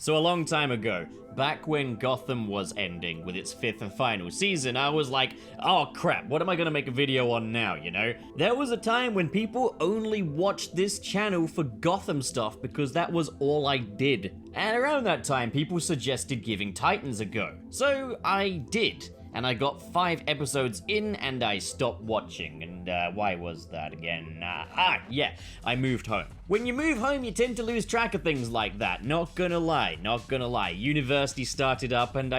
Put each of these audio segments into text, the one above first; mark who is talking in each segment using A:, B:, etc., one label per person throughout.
A: So a long time ago, back when Gotham was ending with its 5th and final season, I was like, oh crap, what am I gonna make a video on now, you know? There was a time when people only watched this channel for Gotham stuff because that was all I did. And around that time, people suggested giving Titans a go. So I did. And I got 5 episodes in and I stopped watching. And why was that again? Yeah, I moved home. When you move home, you tend to lose track of things like that. Not gonna lie. University started up and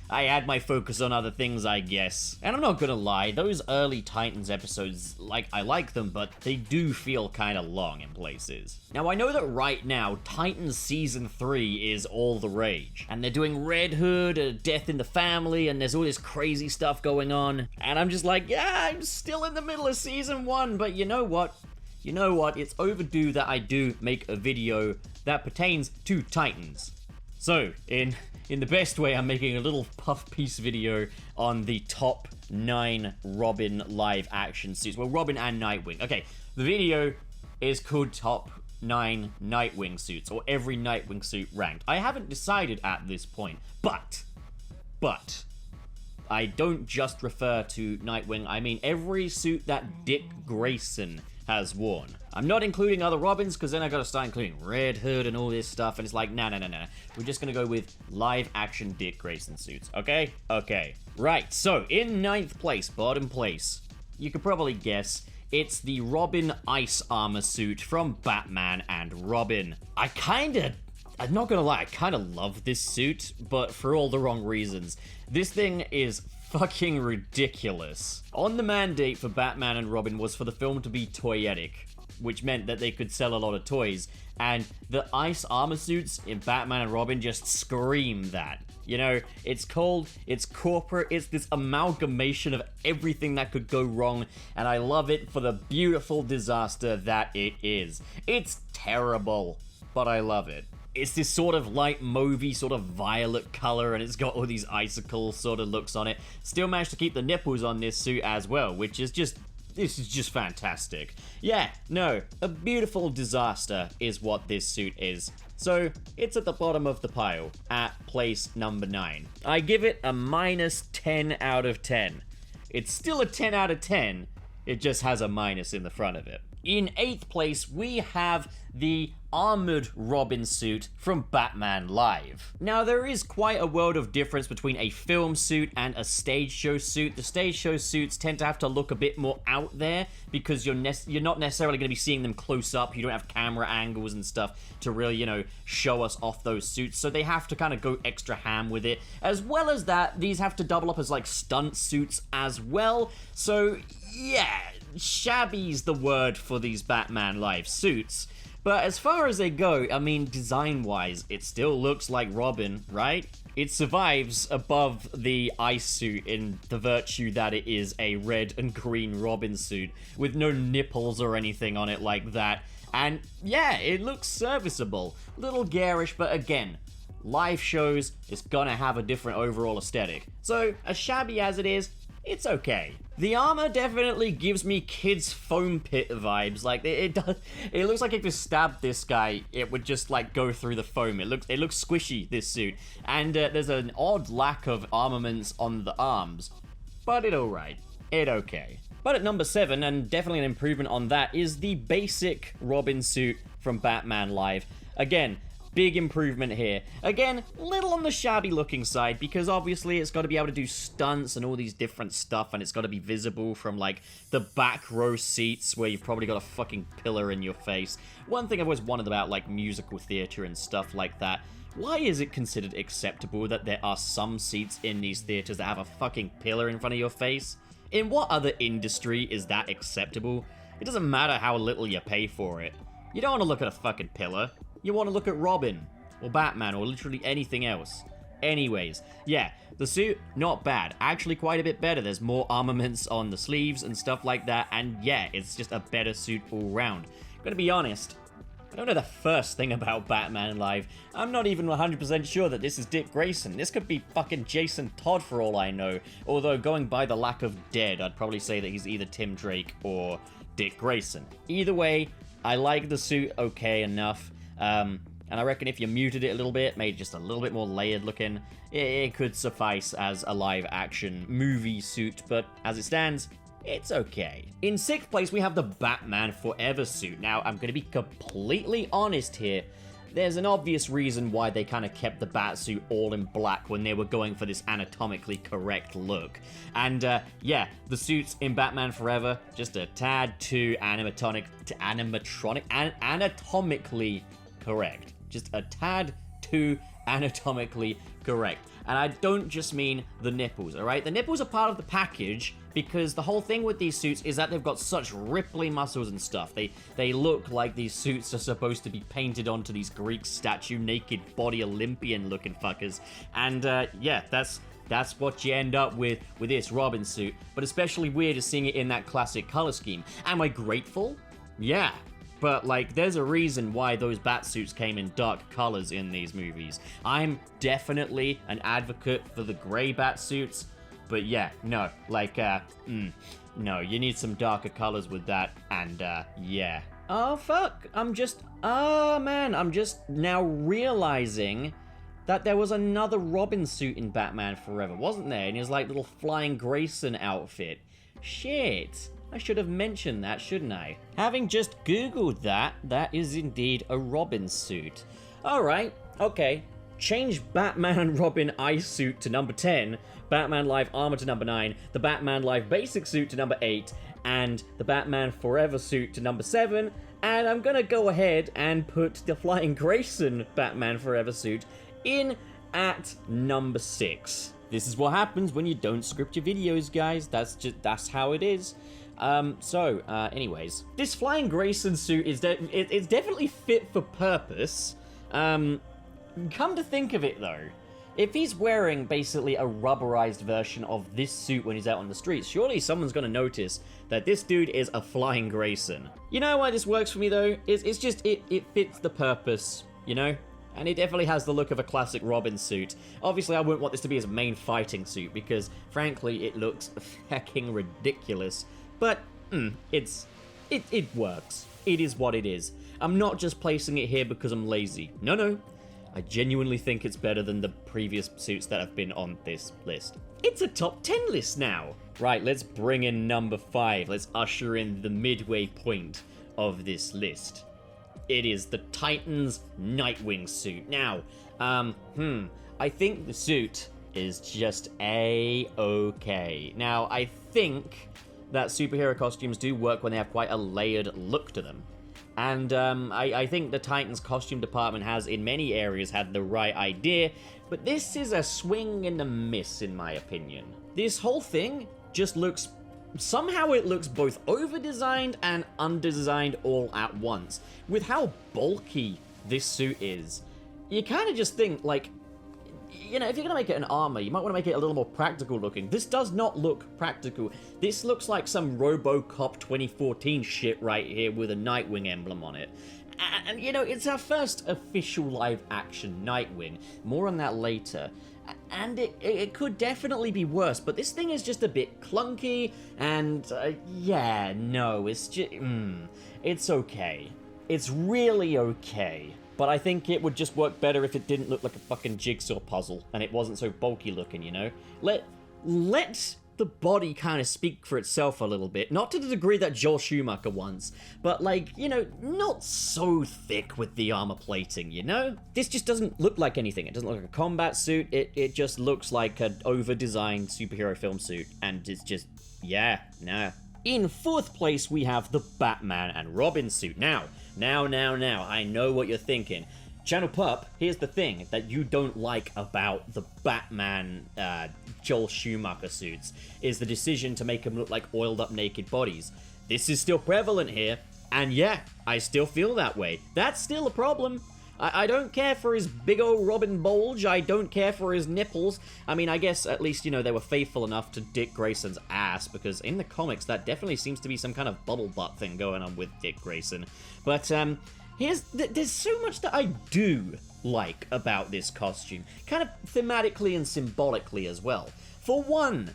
A: I had my focus on other things, I guess. And I'm not gonna lie, those early Titans episodes, I like them, but they do feel kinda long in places. Now, I know that right now, Titans Season 3 is all the rage. And they're doing Red Hood, Death in the Family, and there's all this crazy stuff going on. And I'm just like, yeah, I'm still in the middle of Season 1, but you know what? It's overdue that I do make a video that pertains to Titans. So, in the best way, I'm making a little puff piece video on the top 9 Robin live action suits. Well, Robin and Nightwing. Okay, the video is called Top 9 Nightwing Suits, or every Nightwing suit ranked. I haven't decided at this point, but, I don't just refer to Nightwing, I mean every suit that Dick Grayson has worn. I'm not including other Robins, because then I gotta start including Red Hood and all this stuff, and it's like, nah. We're just gonna go with live action Dick Grayson suits, okay? Okay. Right, so in 9th place, bottom place, you could probably guess, it's the Robin Ice Armor suit from Batman and Robin. I'm not gonna lie, I kinda love this suit, but for all the wrong reasons. This thing is fucking ridiculous. On the mandate for Batman and Robin was for the film to be toyetic, which meant that they could sell a lot of toys, and the ice armor suits in Batman and Robin just scream that. You know, it's cold, it's corporate, it's this amalgamation of everything that could go wrong, and I love it for the beautiful disaster that it is. It's terrible, but I love it. It's this sort of light mauvey, sort of violet color, and it's got all these icicle sort of looks on it. Still managed to keep the nipples on this suit as well, which is just, this is just fantastic. Yeah, no, a beautiful disaster is what this suit is. So, it's at the bottom of the pile, at place number 9. I give it a minus 10 out of 10. It's still a 10 out of 10, it just has a minus in the front of it. In 8th place, we have the armored Robin suit from Batman Live. Now, there is quite a world of difference between a film suit and a stage show suit. The stage show suits tend to have to look a bit more out there because you're not necessarily going to be seeing them close up. You don't have camera angles and stuff to really, you know, show us off those suits. So they have to kind of go extra ham with it. As well as that, these have to double up as like stunt suits as well. So yeah, shabby's the word for these Batman Live suits. But as far as they go, I mean, design-wise, it still looks like Robin, right? It survives above the ice suit in the virtue that it is a red and green Robin suit with no nipples or anything on it like that. And yeah, it looks serviceable. Little garish, but again, live shows, it's gonna have a different overall aesthetic. So, as shabby as it is, it's okay. The armor definitely gives me kids' foam pit vibes. Like, it looks like if you stabbed this guy, it would just, like, go through the foam. It looks squishy, this suit. And there's an odd lack of armaments on the arms. But it alright. It okay. But at number 7, and definitely an improvement on that, is the basic Robin suit from Batman Live. Again, big improvement here. Again, little on the shabby looking side, because obviously it's got to be able to do stunts and all these different stuff, and it's got to be visible from, like, the back row seats where you've probably got a fucking pillar in your face. One thing I've always wondered about, like, musical theater and stuff like that, why is it considered acceptable that there are some seats in these theaters that have a fucking pillar in front of your face? In what other industry is that acceptable? It doesn't matter how little you pay for it. You don't want to look at a fucking pillar. You want to look at Robin, or Batman, or literally anything else. Anyways, yeah, the suit, not bad. Actually quite a bit better. There's more armaments on the sleeves and stuff like that, and yeah, it's just a better suit all round. Gonna be honest, I don't know the first thing about Batman Live. I'm not even 100% sure that this is Dick Grayson. This could be fucking Jason Todd for all I know. Although, going by the lack of dead, I'd probably say that he's either Tim Drake or Dick Grayson. Either way, I like the suit okay enough. And I reckon if you muted it a little bit, made it just a little bit more layered looking, it could suffice as a live action movie suit, but as it stands, it's okay. In 6th place, we have the Batman Forever suit. Now, I'm going to be completely honest here. There's an obvious reason why they kind of kept the Batsuit all in black when they were going for this anatomically correct look. And, yeah, the suits in Batman Forever, just a tad too anatomically correct. Just a tad too anatomically correct. And I don't just mean the nipples, alright? The nipples are part of the package because the whole thing with these suits is that they've got such ripply muscles and stuff. They look like these suits are supposed to be painted onto these Greek statue, naked body Olympian looking fuckers. And yeah, that's what you end up with this Robin suit. But especially weird is seeing it in that classic color scheme. Am I grateful? Yeah. But, like, there's a reason why those Batsuits came in dark colors in these movies. I'm definitely an advocate for the gray Batsuits, but yeah, no, like, no, you need some darker colors with that, and, yeah. Oh, fuck, I'm just now realizing that there was another Robin suit in Batman Forever, wasn't there? In his, like, little Flying Grayson outfit. Shit. I should have mentioned that, shouldn't I? Having just Googled that, that is indeed a Robin suit. Alright, okay. Change Batman and Robin ice suit to number 10, Batman Live armor to number 9, the Batman Live basic suit to number 8, and the Batman Forever suit to number 7, and I'm gonna go ahead and put the Flying Grayson Batman Forever suit in at number 6. This is what happens when you don't script your videos, guys. That's how it is. Anyways, this Flying Grayson suit is it's definitely fit for purpose. Come to think of it, though, if he's wearing basically a rubberized version of this suit when he's out on the streets, surely someone's gonna notice that this dude is a Flying Grayson. You know why this works for me, though? It's just, it fits the purpose, you know? And it definitely has the look of a classic Robin suit. Obviously, I wouldn't want this to be his main fighting suit, because, frankly, it looks fucking ridiculous. But, it works. It is what it is. I'm not just placing it here because I'm lazy. No. I genuinely think it's better than the previous suits that have been on this list. It's a top 10 list now. Right, let's bring in number 5. Let's usher in the midway point of this list. It is the Titans Nightwing suit. Now, I think the suit is just A-okay. Now, I think that superhero costumes do work when they have quite a layered look to them. And I think the Titans costume department has, in many areas, had the right idea, but this is a swing and a miss, in my opinion. This whole thing just looks... Somehow it looks both over-designed and under-designed all at once. With how bulky this suit is, you kind of just think, like, you know, if you're going to make it an armor, you might want to make it a little more practical looking. This does not look practical. This looks like some RoboCop 2014 shit right here with a Nightwing emblem on it. And, you know, it's our first official live-action Nightwing. More on that later. And it could definitely be worse, but this thing is just a bit clunky, and, yeah, no, it's just, it's okay. It's really okay. But I think it would just work better if it didn't look like a fucking jigsaw puzzle, and it wasn't so bulky looking, you know? Let the body kind of speak for itself a little bit. Not to the degree that Joel Schumacher once, but, like, you know, not so thick with the armor plating, you know? This just doesn't look like anything. It doesn't look like a combat suit. It just looks like an over-designed superhero film suit, and it's just, yeah, nah. In 4th place, we have the Batman and Robin suit. Now, I know what you're thinking. Channel Pup, here's the thing that you don't like about the Batman Joel Schumacher suits, is the decision to make them look like oiled up naked bodies. This is still prevalent here, and yeah, I still feel that way. That's still a problem. I don't care for his big old Robin bulge, I don't care for his nipples. I mean, I guess at least, you know, they were faithful enough to Dick Grayson's ass, because in the comics that definitely seems to be some kind of bubble butt thing going on with Dick Grayson. But, there's so much that I do like about this costume, kind of thematically and symbolically as well. For one,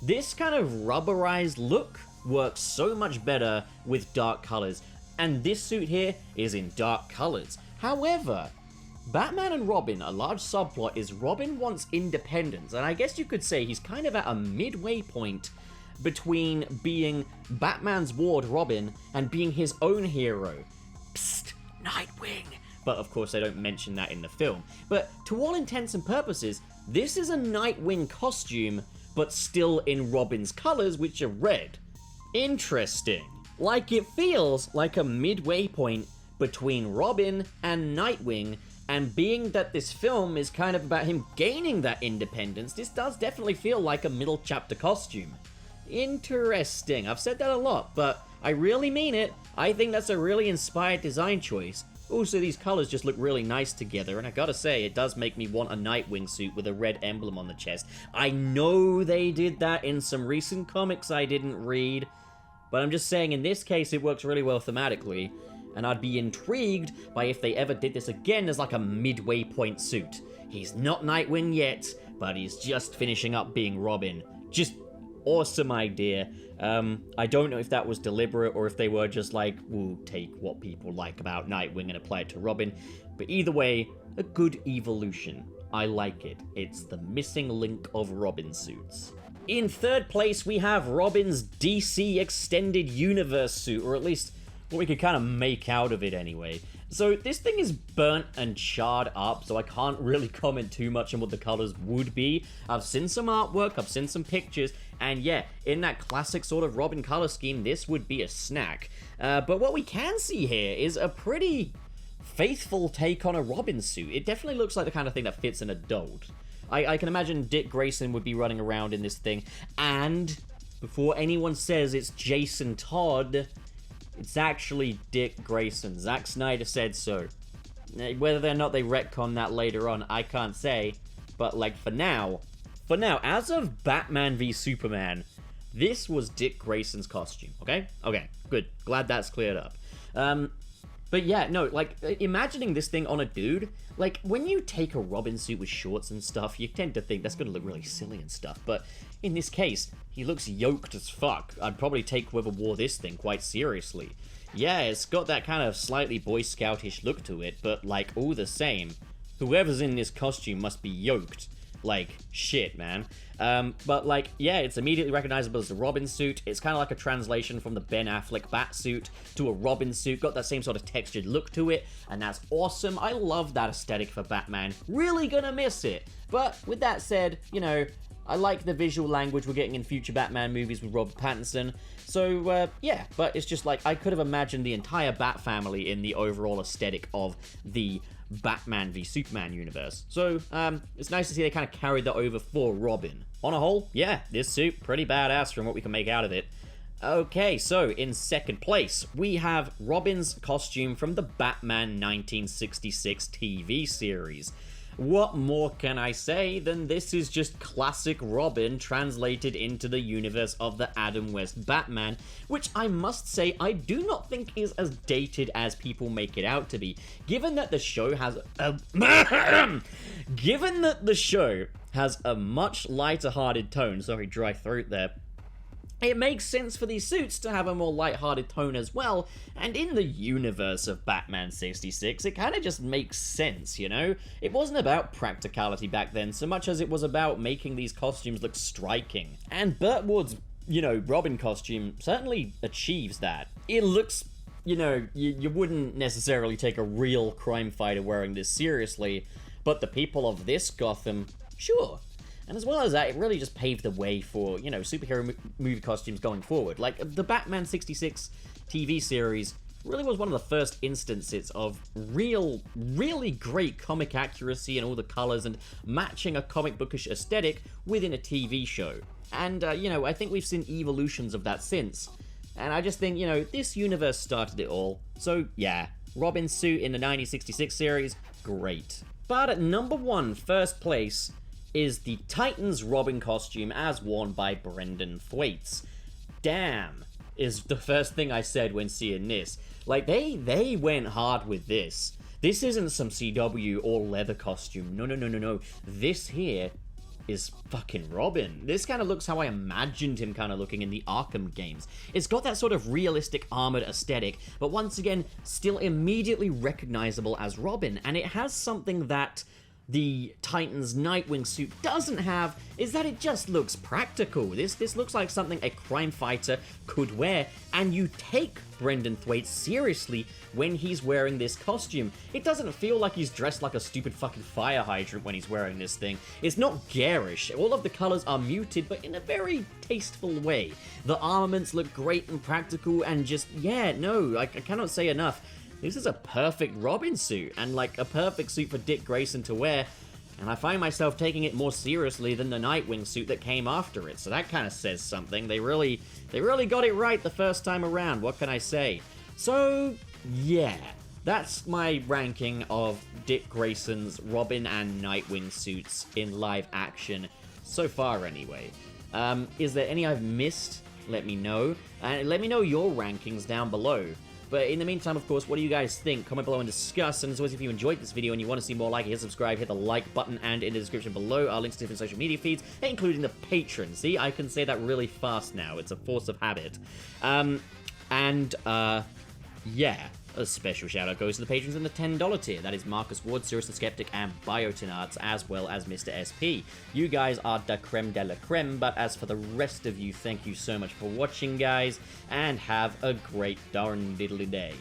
A: this kind of rubberized look works so much better with dark colors, and this suit here is in dark colors. However, Batman and Robin, a large subplot is Robin wants independence, and I guess you could say he's kind of at a midway point between being Batman's ward Robin and being his own hero. Psst, Nightwing! But of course they don't mention that in the film. But to all intents and purposes, this is a Nightwing costume, but still in Robin's colors, which are red. Interesting. Like, it feels like a midway point between Robin and Nightwing, and being that this film is kind of about him gaining that independence, this does definitely feel like a middle chapter costume. Interesting. I've said that a lot, but I really mean it. I think that's a really inspired design choice. Also, these colors just look really nice together, and I gotta say, it does make me want a Nightwing suit with a red emblem on the chest. I know they did that in some recent comics I didn't read, but I'm just saying, in this case, it works really well thematically, and I'd be intrigued by if they ever did this again as like a midway point suit. He's not Nightwing yet, but he's just finishing up being Robin. Just awesome idea. I don't know if that was deliberate or if they were just like, we'll take what people like about Nightwing and apply it to Robin. But either way, a good evolution. I like it. It's the missing link of Robin suits. In third place, we have Robin's DC Extended Universe suit, or at least what we could kind of make out of it anyway. So this thing is burnt and charred up, so I can't really comment too much on what the colors would be. I've seen some artwork, I've seen some pictures, and yeah, in that classic sort of Robin color scheme, this would be a snack. But what we can see here is a pretty faithful take on a Robin suit. It definitely looks like the kind of thing that fits an adult. I can imagine Dick Grayson would be running around in this thing, and before anyone says it's Jason Todd, it's actually Dick Grayson. Zack Snyder said so. Whether or not they retcon that later on, I can't say. But like for now, as of Batman v Superman, this was Dick Grayson's costume, okay? Okay, good. Glad that's cleared up. But yeah, no, like, imagining this thing on a dude, like, when you take a Robin suit with shorts and stuff, you tend to think that's gonna look really silly and stuff, but in this case, he looks yoked as fuck. I'd probably take whoever wore this thing quite seriously. Yeah, it's got that kind of slightly Boy Scoutish look to it, but, like, all the same, whoever's in this costume must be yoked. Like, shit, man. But, like, yeah, it's immediately recognizable as a Robin suit. It's kind of like a translation from the Ben Affleck bat suit to a Robin suit. Got that same sort of textured look to it, and that's awesome. I love that aesthetic for Batman. Really gonna miss it. But, with that said, you know, I like the visual language we're getting in future Batman movies with Robert Pattinson. So, yeah, but it's just like, I could have imagined the entire Bat family in the overall aesthetic of the Batman v Superman universe. So, it's nice to see they kind of carried that over for Robin. On a whole, yeah, this suit, pretty badass from what we can make out of it. Okay, so in second place, we have Robin's costume from the Batman 1966 TV series. What more can I say than this is just classic Robin translated into the universe of the Adam West Batman, which I must say I do not think is as dated as people make it out to be, given that the show has a much lighter-hearted tone. Sorry, dry throat there. It makes sense for these suits to have a more light-hearted tone as well, and in the universe of Batman 66, it kind of just makes sense, you know? It wasn't about practicality back then so much as it was about making these costumes look striking. And Burt Ward's, you know, Robin costume certainly achieves that. It looks, you know, you wouldn't necessarily take a real crime fighter wearing this seriously, but the people of this Gotham, sure. And as well as that, it really just paved the way for, you know, superhero movie costumes going forward. Like, the Batman 66 TV series really was one of the first instances of really great comic accuracy and all the colors and matching a comic bookish aesthetic within a TV show. And, you know, I think we've seen evolutions of that since. And I just think, you know, this universe started it all. So, yeah, Robin's suit in the 1966 series, great. But at number one, first place, is the Titans Robin costume as worn by Brenton Thwaites. Damn, is the first thing I said when seeing this. Like, they went hard with this. This isn't some CW all leather costume. No. This here is fucking Robin. This kind of looks how I imagined him kind of looking in the Arkham games. It's got that sort of realistic armored aesthetic, but once again, still immediately recognizable as Robin, and it has something that the Titan's Nightwing suit doesn't have, is that it just looks practical. This looks like something a crime fighter could wear, and you take Brenton Thwaites seriously when he's wearing this costume. It doesn't feel like he's dressed like a stupid fucking fire hydrant when he's wearing this thing. It's not garish. All of the colors are muted, but in a very tasteful way. The armaments look great and practical, and just, yeah, no, I cannot say enough. This is a perfect Robin suit, and like a perfect suit for Dick Grayson to wear, and I find myself taking it more seriously than the Nightwing suit that came after it, so that kind of says something. They really got it right the first time around, what can I say? So, yeah, that's my ranking of Dick Grayson's Robin and Nightwing suits in live action, so far anyway. Is there any I've missed? Let me know, and let me know your rankings down below. But in the meantime, of course, what do you guys think? Comment below and discuss. And as always, if you enjoyed this video and you want to see more like it, hit subscribe, hit the like button, and in the description below are links to different social media feeds, including the Patreon. See, I can say that really fast now. It's a force of habit. Yeah. A special shout out goes to the patrons in the $10 tier. That is Marcus Ward, Cirrus the Skeptic, and Biotinards, as well as Mr. SP. You guys are da creme de la creme, but as for the rest of you, thank you so much for watching, guys, and have a great darn diddly day.